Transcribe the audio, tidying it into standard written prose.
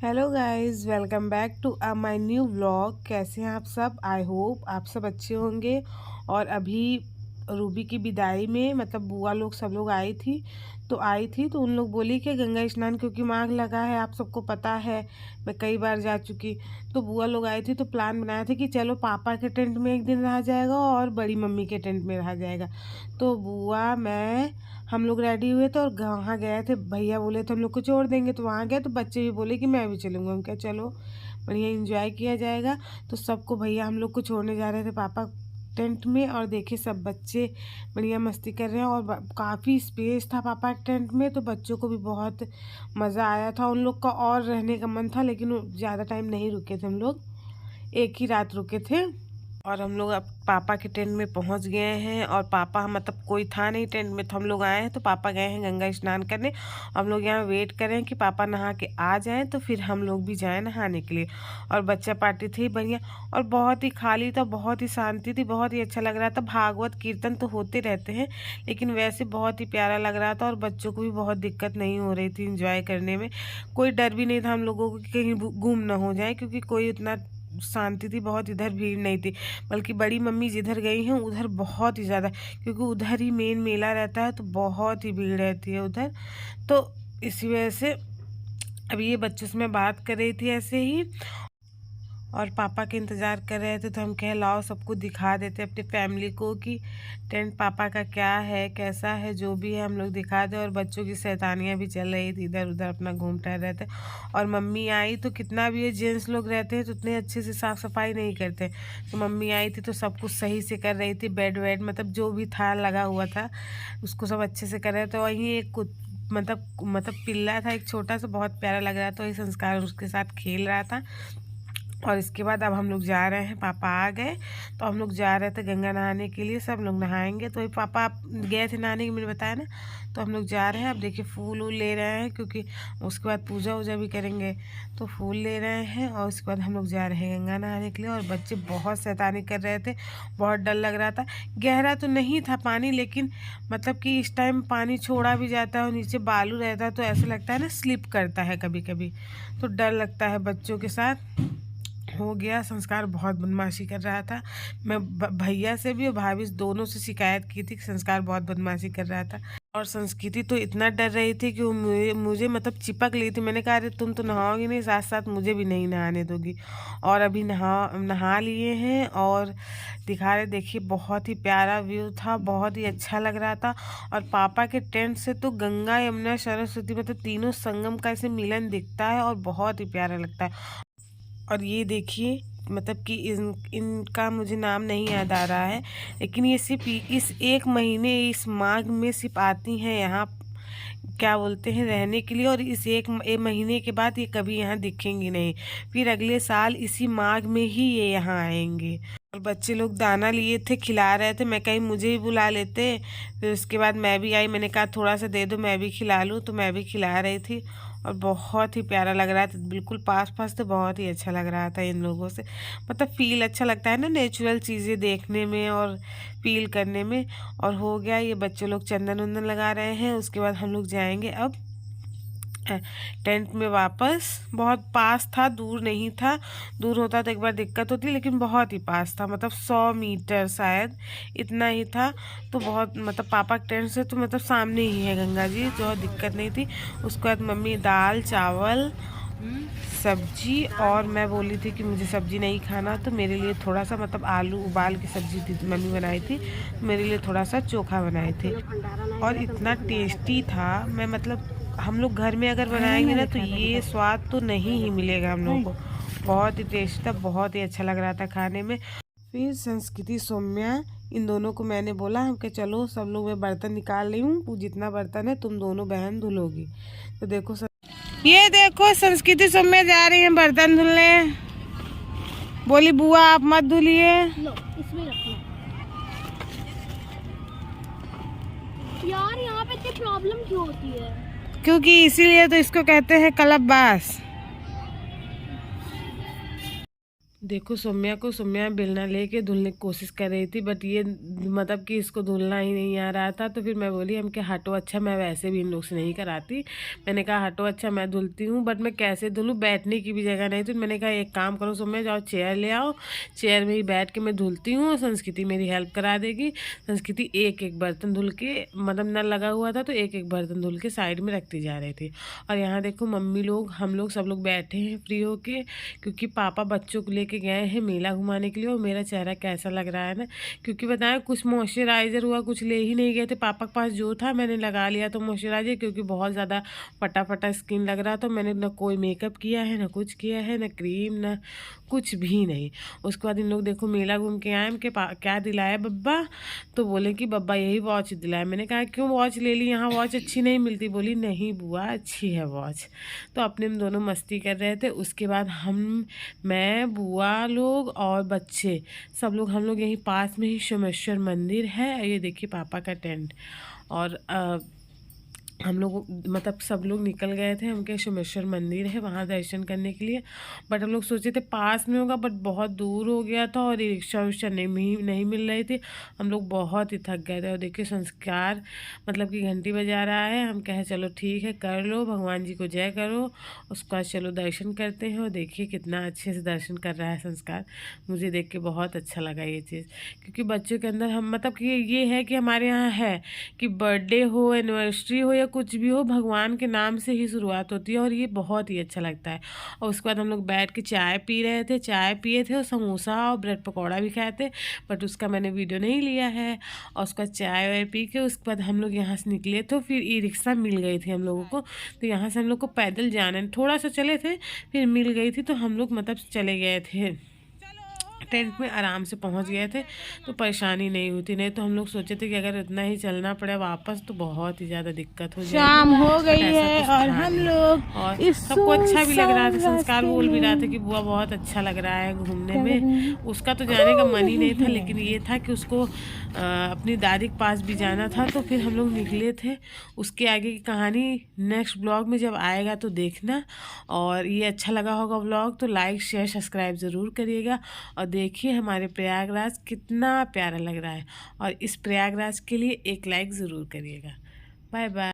Hello guys, welcome back to my new vlog. कैसे हैं आप सब? आई होप आप सब अच्छे होंगे। और अभी रूबी की विदाई में मतलब बुआ लोग सब लोग आई थी तो उन लोग बोली कि गंगा स्नान क्योंकि माघ लगा है, आप सबको पता है, मैं कई बार जा चुकी। तो बुआ लोग आई थी तो प्लान बनाया था कि चलो पापा के टेंट में एक दिन रहा जाएगा और बड़ी मम्मी के टेंट में रहा जाएगा। तो बुआ मैं हम लोग रेडी हुए थे और वहाँ गए थे। भैया बोले तो हम लोग को छोड़ देंगे, तो वहाँ गए तो बच्चे भी बोले कि मैं भी चलूँगा। हम क्या चलो बढ़िया एंजॉय किया जाएगा। तो सबको भैया हम लोग को छोड़ने जा रहे थे पापा टेंट में, और देखिए सब बच्चे बढ़िया मस्ती कर रहे हैं और काफ़ी स्पेस था पापा के टेंट में, तो बच्चों को भी बहुत मज़ा आया था। उन लोग का और रहने का मन था लेकिन ज़्यादा टाइम नहीं रुके थे हम लोग, एक ही रात रुके थे। और हम लोग अब पापा के टेंट में पहुंच गए हैं और पापा मतलब कोई था नहीं टेंट में, तो हम लोग आए हैं। तो पापा गए हैं गंगा स्नान करने। हम लोग यहाँ वेट कर रहे हैं कि पापा नहा के आ जाएं तो फिर हम लोग भी जाएं नहाने के लिए। और बच्चा पार्टी थी बढ़िया और बहुत ही खाली था, बहुत ही शांति थी, बहुत ही अच्छा लग रहा था। भागवत कीर्तन तो होते रहते हैं लेकिन वैसे बहुत ही प्यारा लग रहा था और बच्चों को भी बहुत दिक्कत नहीं हो रही थी इंजॉय करने में। कोई डर भी नहीं था हम लोगों को कि कहीं गुम ना हो जाए, क्योंकि कोई उतना शांति थी, बहुत इधर भीड़ नहीं थी। बल्कि बड़ी मम्मी जिधर गई हैं उधर बहुत ही ज़्यादा, क्योंकि उधर ही मेन मेला रहता है तो बहुत ही भीड़ रहती है उधर। तो इसी वजह से अभी ये बच्चों से मैं बात कर रही थी ऐसे ही, और पापा के इंतज़ार कर रहे थे। तो हम कहे लाओ सबको दिखा देते अपनी फैमिली को कि टेंट पापा का क्या है, कैसा है, जो भी है हम लोग दिखा दे। और बच्चों की शैतानियाँ भी चल रही थी, इधर उधर अपना घूम टहल रहे थे। और मम्मी आई तो कितना भी ये जेंट्स लोग रहते हैं तो उतने अच्छे से साफ़ सफाई नहीं करते, तो मम्मी आई थी तो सब कुछ सही से कर रही थी। बेड वेड मतलब जो भी था लगा हुआ था उसको सब अच्छे से कर रहे थे। तो वहीं एक मतलब पिल्ला था एक छोटा सा, बहुत प्यारा लग रहा था, वही संस्कार उसके साथ खेल रहा था। और इसके बाद अब हम लोग जा रहे हैं, पापा आ गए तो हम लोग जा रहे थे गंगा नहाने के लिए। सब लोग नहाएंगे तो पापा आप गए थे नहाने की, मैंने बताया ना। तो हम लोग जा रहे हैं। अब देखिए फूल वूल ले रहे हैं क्योंकि उसके बाद पूजा वूजा भी करेंगे, तो फूल ले रहे हैं। और उसके बाद हम लोग जा रहे हैं गंगा नहाने के लिए। और बच्चे बहुत शैतानी कर रहे थे, बहुत डर लग रहा था। गहरा तो नहीं था पानी, लेकिन मतलब कि इस टाइम पानी छोड़ा भी जाता है और नीचे बालू रहता है तो ऐसा लगता है ना स्लिप करता है कभी कभी, तो डर लगता है बच्चों के साथ। हो गया संस्कार बहुत बदमाशी कर रहा था। मैं भैया से भी और भाभी दोनों से शिकायत की थी कि संस्कार बहुत बदमाशी कर रहा था। और संस्कृति तो इतना डर रही थी कि वो मुझे मतलब चिपक ली थी। मैंने कहा अरे तुम तो नहाओगी नहीं, साथ साथ मुझे भी नहीं नहाने दोगी। और अभी नहा लिए हैं और दिखा रहे, देखिए बहुत ही प्यारा व्यू था, बहुत ही अच्छा लग रहा था। और पापा के टेंट से तो गंगा यमुना सरस्वती मतलब तीनों संगम का ऐसे मिलन दिखता है और बहुत ही प्यारा लगता है। और ये देखिए मतलब कि इनका मुझे नाम नहीं याद आ रहा है, लेकिन ये सिर्फ इस एक महीने इस माघ में सिर्फ आती हैं यहाँ, क्या बोलते हैं, रहने के लिए। और इस एक महीने के बाद ये कभी यहाँ दिखेंगी नहीं, फिर अगले साल इसी माघ में ही ये यहाँ आएंगे। और बच्चे लोग दाना लिए थे, खिला रहे थे। मैं कहीं मुझे भी बुला लेते, फिर उसके बाद मैं भी आई, मैंने कहा थोड़ा सा दे दो मैं भी खिला लूँ, तो मैं भी खिला रही थी। और बहुत ही प्यारा लग रहा था, बिल्कुल पास पास, तो बहुत ही अच्छा लग रहा था इन लोगों से। मतलब फील अच्छा लगता है ना नेचुरल चीज़ें देखने में और फील करने में। और हो गया, ये बच्चे लोग चंदन वंदन लगा रहे हैं। उसके बाद हम लोग जाएंगे अब टेंट में वापस। बहुत पास था, दूर नहीं था। दूर होता तो एक बार दिक्कत होती, लेकिन बहुत ही पास था, मतलब 100 मीटर शायद इतना ही था। तो बहुत मतलब पापा के टेंट से तो मतलब सामने ही है गंगा जी, तो दिक्कत नहीं थी। उसके बाद मम्मी दाल चावल सब्जी, और मैं बोली थी कि मुझे सब्जी नहीं खाना, तो मेरे लिए थोड़ा सा मतलब आलू उबाल के सब्जी थी मम्मी बनाई थी, मेरे लिए थोड़ा सा चोखा बनाए थे। और इतना टेस्टी था, मैं मतलब हम लोग घर में अगर बनाएंगे ना तो ये स्वाद तो नहीं ही मिलेगा हम लोगों को। बहुत ही टेस्टी था, बहुत ही अच्छा लग रहा था खाने में। फिर संस्कृति सौम्या इन दोनों को मैंने बोला हम कि चलो सब लोग, मैं बर्तन निकाल रही हूँ, जितना बर्तन है तुम दोनों बहन धुलोगी। तो देखो ये देखो संस्कृति सौम्या जा रही है बर्तन धुलने। बोली बुआ आप मत धुलिए। यार यहाँ पे इतनी प्रॉब्लम क्यों होती है? क्योंकि इसीलिए तो इसको कहते हैं कलबबास। देखो सोम्या बेलना लेके धुलने की कोशिश कर रही थी, बट ये मतलब कि इसको धुलना ही नहीं आ रहा था। तो फिर मैं बोली हम कि हटो, अच्छा मैं वैसे भी इन लोग से नहीं कराती। मैंने कहा हटो, अच्छा मैं धुलती हूँ, बट मैं कैसे धुलूँ, बैठने की भी जगह नहीं थी। मैंने कहा एक काम करो सोम्या, जाओ चेयर ले आओ, चेयर में ही बैठ के मैं धुलती हूँ और संस्कृति मेरी हेल्प करा देगी। संस्कृति एक एक बर्तन धुल के, मतलब नल लगा हुआ था तो एक एक बर्तन धुल के साइड में रखती जा रही थी। और यहाँ देखो मम्मी लोग, हम लोग सब लोग बैठे हैं फ्री होके, क्योंकि पापा बच्चों को लेके गए हैं मेला घुमाने के लिए। और मेरा चेहरा कैसा लग रहा है ना, क्योंकि बताएं कुछ मॉइस्चराइज़र हुआ, कुछ ले ही नहीं गए थे। पापा के पास जो था मैंने लगा लिया तो मॉइस्चराइज़र, क्योंकि बहुत ज़्यादा फटाफटा स्किन लग रहा था। मैंने ना कोई मेकअप किया है, ना कुछ किया है, ना क्रीम, ना कुछ भी नहीं। उसके बाद इन लोग देखो मेला घूम के आए, के क्या दिलाया बब्बा, तो बोले कि बब्बा यही वॉच दिलाया। मैंने कहा क्यों वॉच ले ली, यहाँ वॉच अच्छी नहीं मिलती। बोली नहीं बुआ अच्छी है वॉच। तो अपने में दोनों मस्ती कर रहे थे। उसके बाद मैं बुआ लोग और बच्चे सब लोग, हम लोग यहीं पास में ही सोमेश्वर मंदिर है, ये देखिए पापा का टेंट। और हम लोग मतलब सब लोग निकल गए थे, हम के सोमेश्वर मंदिर है वहाँ दर्शन करने के लिए। बट हम लोग सोचे थे पास में होगा, बट बहुत दूर हो गया था और रिक्शा उक्शा नहीं मिल रही थी। हम लोग बहुत ही थक गए थे। और देखिए संस्कार मतलब कि घंटी बजा रहा है। हम कहे चलो ठीक है कर लो, भगवान जी को जय करो, उसके बाद चलो दर्शन करते हैं। और देखिए कितना अच्छे से दर्शन कर रहा है संस्कार। मुझे देख के बहुत अच्छा लगा ये चीज़, क्योंकि बच्चों के अंदर हम मतलब कि ये है कि हमारे यहाँ है कि बर्थडे हो, एनिवर्सरी हो, या कुछ भी हो, भगवान के नाम से ही शुरुआत होती है। और ये बहुत ही अच्छा लगता है। और उसके बाद हम लोग बैठ के चाय पी रहे थे, चाय पिए थे और समोसा और ब्रेड पकौड़ा भी खाए थे, बट उसका मैंने वीडियो नहीं लिया है। और उसके बाद चाय वाय पी के उसके बाद हम लोग यहाँ से निकले तो फिर ई रिक्शा मिल गई थी हम लोगों को। तो यहाँ से हम लोग को पैदल जाना, थोड़ा सा चले थे फिर मिल गई थी, तो हम लोग मतलब चले गए थे, टेंट में आराम से पहुंच गए थे, तो परेशानी नहीं होती। नहीं तो हम लोग सोचे थे कि अगर इतना ही चलना पड़े वापस तो बहुत ही ज़्यादा दिक्कत हो जाएगी। शाम हो बट गई ऐसा है कुछ और था हम नहीं। लोग और इस सबको अच्छा भी लग रहा था। सुनसान संस्कार रास्ते बोल भी रहा था में कि बुआ बहुत अच्छा लग रहा है घूमने चल में। रहे हैं, उसका तो जाने का घूम मन ही रहे नहीं था, लेकिन हैं। ये था कि उसको अपनी दादी के पास भी जाना था। तो फिर हम लोग निकले थे। उसके आगे की कहानी नेक्स्ट ब्लॉग में जब आएगा तो देखना। और ये अच्छा लगा होगा ब्लॉग तो लाइक शेयर सब्सक्राइब ज़रूर करिएगा। और देखिए हमारे प्रयागराज कितना प्यारा लग रहा है, और इस प्रयागराज के लिए एक लाइक ज़रूर करिएगा। Bye bye.